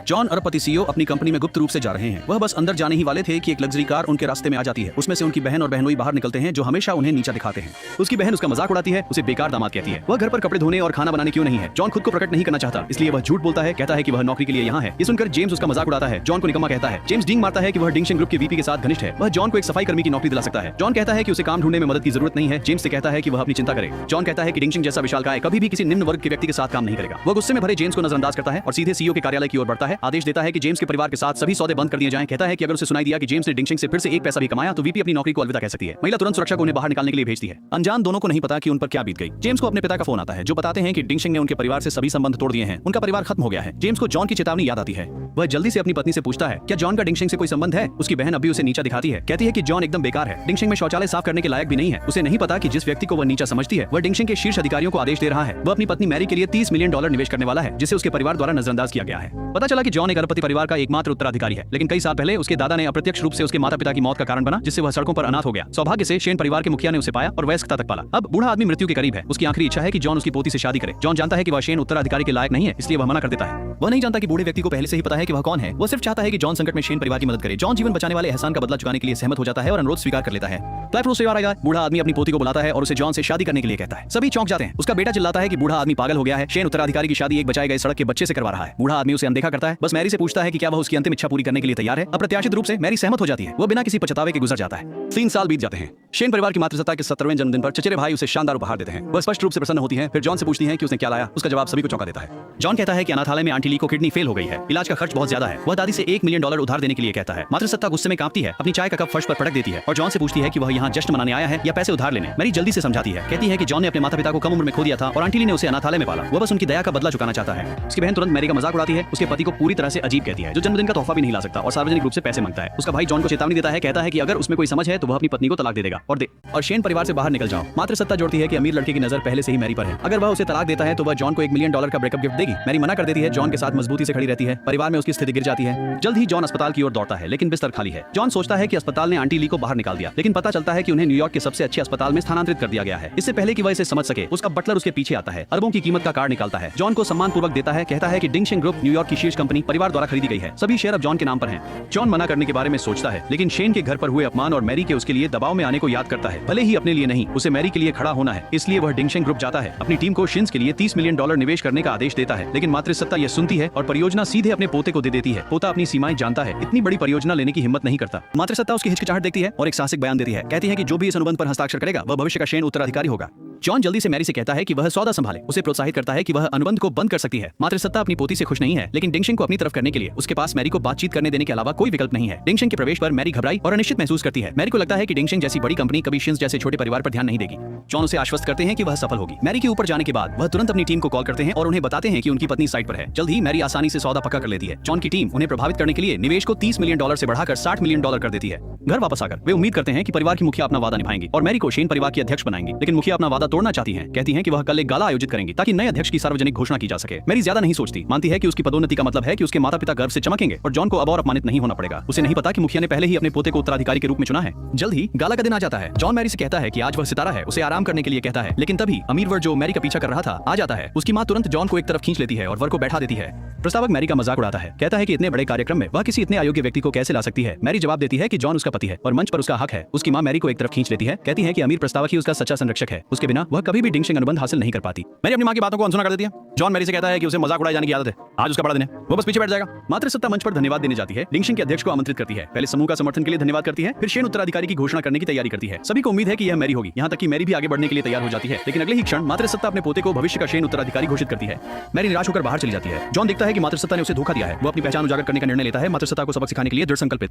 John अरबपति CEO अपनी company में गुप्त रूप से जा रहे हैं। वह बस अंदर जाने ही वाले थे कि एक लग्जरी कार उनके रास्ते में आ जाती है। उसमें से उनकी बहन और बहनोई बाहर निकलते हैं जो हमेशा उन्हें नीचा दिखाते हैं। उसकी बहन उसका मजाक उड़ाती है, उसे बेकार दामाद कहती है। वह घर पर कपड़े धोने और खाना बनाने क्यों नहीं है। जॉन खुद को प्रकट नहीं करना चाहता, इसलिए वह झूठ बोलता है, कहता है कि वह नौकरी के लिए यहाँ है। ये सुनकर जेम्स उसका मजाक उड़ाता है, जॉन को निकम्मा कहता है। जेम्स डींग मारता है कि वह डिंगशन ग्रुप के वीपी के साथ घनिष्ठ है। वह जॉन को एक सफाई कर्मी की नौकरी दिला सकता है। जॉन कहता है कि उसे काम ढूंढने में मदद की जरूरत नहीं है। जेम्स से कहता है कि वह अपनी चिंता करे। जॉन कहता है कि डिंगशन जैसा विशालकाय कभी भी किसी निम्न वर्ग के व्यक्ति के साथ काम नहीं करेगा। वह गुस्से में भरे जेम्स को नजरअंदाज करता है और सीधे सीईओ के कार्यालय की ओर बढ़ता है। आदेश देता है कि जेम्स के परिवार के साथ सभी सौदे बंद कर दिए जाएं। कहता है कि अगर उसे सुनाई दिया कि जेम्स ने डिंगशन से फिर से एक पैसा भी कमाया तो वीपी अपनी नौकरी को अलविदा कह सकती है। महिला तुरंत सुरक्षा को उन्हें बाहर निकालने के लिए भेजती है। अनजान दोनों को नहीं पता कि उन पर क्या बीत गई। जेम्स को अपने पिता का फोन आता है जो बताते हैं कि डिंगशन ने उनके परिवार से सभी संबंध तोड़ दिए हैं। उनका परिवार खत्म हो गया है। जेम्स को जॉन की चेतावनी याद आती है। वह जल्दी से अपनी पत्नी से पूछता है क्या जॉन का डिंगशन से कोई संबंध है। उसकी बहन अभी उसे नीचा दिखाती है, कहती है कि जॉन एकदम बेकार है, डिंगशन में शौचालय साफ करने के लायक भी नहीं है। उसे नहीं पता कि जिस व्यक्ति को वह नीचा समझती है वह डिंगशन के शीर्ष अधिकारियों को आदेश दे रहा है। वह अपनी पत्नी मैरी के लिए $30 मिलियन निवेश करने वाला है जिसे उसके परिवार द्वारा नजरअंदाज किया गया है। पता चला कि जॉन एक अरबपति परिवार का एकमात्र उत्तराधिकारी है, लेकिन कई साल पहले उसके दादा ने अप्रत्यक्ष रूप से उसके माता पिता की मौत का कारण बना, जिससे वह सड़कों पर अनाथ हो गया। सौभाग्य से शेन परिवार के मुखिया ने उसे पाया और वयस्कता तक पाला। अब बूढ़ा आदमी मृत्यु के करीब है। उसकी आखिरी इच्छा है कि जॉन उसकी पोती से शादी करे। जॉन जानता है कि वह शेन उत्तराधिकारी के लायक नहीं है, इसलिए वह मना कर देता है। वह नहीं जानता कि बूढ़े व्यक्ति को पहले से ही पता है कि वह कौन है। वह सिर्फ चाहता है कि जॉन संकट में शेन परिवार की मदद करे। जॉन जीवन बचाने वाले एहसान का बदला चुकाने के लिए सहमत हो जाता है और अनुरोध स्वीकार कर लेता है। बूढ़ा आदमी अपनी पोती को बुलाता है और उसे जॉन से शादी करने के लिए कहता है। सभी चौंक जाते हैं। उसका बेटा चिल्लाता है कि बूढ़ा आदमी पागल हो गया है, शेन उत्तराधिकारी की शादी एक बचाए गए सड़क के बच्चे से करवा रहा है। बूढ़ा आदमी उसे अनदेखा करता है, बस मैरी से पूछता है कि क्या वह उसकी अंतिम इच्छा पूरी करने के लिए तैयार है। अप्रत्याशित रूप से मैरी सहमत हो जाती है। वह बिना किसी पछतावे के गुजर जाता है। 3 साल बीत जाते हैं। शेन परिवार की मातृसत्ता के 70वें जन्मदिन पर चचेरे भाई उसे शानदार उपहार देते हैं। वह स्पष्ट रूप से प्रसन्न होती है। फिर जॉन से पूछती है कि उसने क्या लाया। उसका जवाब सभी को चौंका देता है। जॉन कहता है कि अनाथालय में आंटी ली को किडनी फेल हो गई है, इलाज का खर्च बहुत ज्यादा है। वह दादी से $1 मिलियन उधार देने के लिए कहता है। मातृसत्ता गुस्से में कांपती है, अपनी चाय का कप फर्श पर पटक देती है और जॉन से पूछती है कि वह यहाँ जश्न मनाने आया है या पैसे उधार लेने। मैरी जल्दी से समझाती है, कहती है कि जॉन ने अपने माता पिता को कम उम्र में खो दिया था और आंटी ली ने उसे अनाथालय में पाला। वह बस उनकी दया का बदला चुकाना चाहता है। उसकी बहन तुरंत मैरी का मजाक उड़ाती है। उसके पति को पूरी तरह से अजीब कहती है, जो जन्मदिन का तोहफा भी नहीं ला सकता और सार्वजनिक रूप से पैसे मांगता है। उसका भाई जॉन को चेतावनी देता है, कहता है कि अगर उसमें कोई समझ है तो वह अपनी पत्नी को तलाक दे देगा और शेन परिवार से बाहर निकल जाओ। मातृसत्ता जोड़ती है कि अमीर लड़के की नजर पहले से ही मैरी पर है। अगर वह उसे तलाक देता है तो वह जॉन को $1 मिलियन का ब्रेकअप गिफ्ट देगी। मैरी मना कर देती है। जॉन के साथ मजबूती से खड़ी रहती है। परिवार में उसकी स्थिति गिर जाती है। जल्द ही जॉन अस्पताल की ओर दौड़ता है, लेकिन बिस्तर खाली है। जॉन सोचता है कि अस्पताल ने आंटी ली को बाहर निकाल दिया, लेकिन पता चलता है कि उन्हें न्यूयॉर्क के सबसे अच्छे अस्पताल में स्थानांतरित कर दिया गया है। इससे पहले कि वह इसे समझ सके उसका बटलर उसके पीछे आता है, अरबों की कीमत का कार्ड निकालता है, जॉन को सम्मानपूर्वक देता है, कहता है कि डिंगशन ग्रुप न्यूयॉर्क की शीर्ष कंपनी परिवार द्वारा खरीदी गई है। सभी शेयर अब जॉन के नाम पर हैं। जॉन मना करने के बारे में सोचता है, लेकिन शेन के घर पर हुए अपमान और मैरी के उसके लिए दबाव में आने को याद करता है। भले ही अपने लिए नहीं, उसे मैरी के लिए खड़ा होना है, इसलिए वह डिंगशन ग्रुप जाता है। अपनी टीम को शिन्स के लिए $30 मिलियन निवेश करने का आदेश देता है, लेकिन मातृसत्ता यह सुनती है और परियोजना सीधे अपने पोते को दे देती है। पोता अपनी सीमाएं जानता है, इतनी बड़ी परियोजना लेने की हिम्मत नहीं करता। मातृसत्ता उसकी हिचकिचाहट देखती है और एक साहसिक बयान देती है। कहती है कि जो भी इस अनुबंध पर हस्ताक्षर करेगा वह भविष्य का शेन उत्तराधिकारी होगा। जॉन जल्दी से मैरी से कहता है कि वह सौदा संभाले। उसे प्रोत्साहित करता है कि वह अनुबंध को बंद कर सकती है। मातृसत्ता अपनी पोती से खुश नहीं है, लेकिन डिंगशन को अपनी तरफ करने के लिए उसके पास मैरी को बातचीत करने देने के अलावा कोई विकल्प नहीं है। डिंगशन के प्रवेश पर मैरी घबराई और अनिश्चित महसूस करती है। मैरी को लगता है कि डिंगशन जैसी बड़ी कंपनी कभी शिन्स जैसे छोटे परिवार पर ध्यान नहीं देगी। जॉन उसे आश्वस्त करते हैं कि वह सफल होगी। मैरी के ऊपर जाने के बाद वह तुरंत अपनी टीम को कॉल करते हैं और उन्हें बताते हैं कि उनकी पत्नी साइट पर है। जल्द ही मैरी आसानी से सौदा पक्का कर लेती है। जॉन की टीम उन्हें प्रभावित करने के लिए निवेश को $30 मिलियन से बढ़ाकर $60 मिलियन कर देती है। घर वापस आकर वे उम्मीद करते हैं कि परिवार की मुखिया अपना वादा निभाएंगी और मैरी को शेन परिवार की अध्यक्ष बनाएंगी, लेकिन मुखिया अपना वादा तोड़ना चाहती हैं। कहती हैं कि वह कल एक गाला आयोजित करेंगी ताकि नए अध्यक्ष की सार्वजनिक घोषणा की जा सके। मैरी ज्यादा नहीं सोचती, मानती है कि उसकी पदोन्नति का मतलब है कि उसके माता पिता गर्व से चमकेंगे और जॉन को अब और अपमानित नहीं होना पड़ेगा। उसे नहीं पता कि मुखिया ने पहले ही अपने पोते को उत्तराधिकारी के रूप में चुना है। जल्द ही गाला का दिन आ जाता है। जॉन मैरी से कहता है कि आज वह सितारा है, उसे आराम करने के लिए कहता है, लेकिन तभी अमीर वर जो मैरी का पीछा कर रहा था आ जाता है। उसकी माँ तुरंत जॉन को एक तरफ खींच लेती है और वर को बैठा देती है। प्रस्तावक मैरी का मजाक उड़ाता है, कहता है कि इतने बड़े कार्यक्रम में वह किसी इतने अयोग्य व्यक्ति को कैसे ला सकती है। मैरी जवाब देती है कि जॉन उसका पति है और मंच पर उसका हक है। उसकी माँ मैरी को एक तरफ खींच लेती है, कहती है कि अमीर प्रस्तावक ही उसका सच्चा संरक्षक है, उसके बिना वह कभी भी डिंगशन अनुबंध हासिल नहीं कर पाती। मैरी अपनी माँ की बातों को अनसुना कर देती है। जॉन मैरी से कहता है कि उसे मजाक उड़ाए जाने की आदत है, आज उसका बड़ा दिन है, वो बस पीछे बैठ जाएगा। मातृसत्ता मंच पर धन्यवाद देने जाती है। डिंगशन के अध्यक्ष को आमंत्रित करती है। पहले समूह का समर्थन के लिए धन्यवाद करती है, फिर शेन उत्तराधिकारी की घोषणा करने की तैयारी करती है। सभी को उम्मीद है कि यह मैरी होगी, यहाँ तक कि मैरी भी आगे बढ़ने के लिए तैयार हो जाती है, लेकिन अगले ही क्षण मातृसत्ता अपने पोते को भविष्य का शेन उत्तराधिकारी घोषित करती है। मैरी निराश होकर बाहर चली जाती है। जॉन देखता है कि मातृसत्ता ने उसे धोखा दिया है। वो अपनी पहचान उजागर करने का निर्णय लेता है, मातृसत्ता को सबक सिखाने के लिए दृढ़ संकल्पित।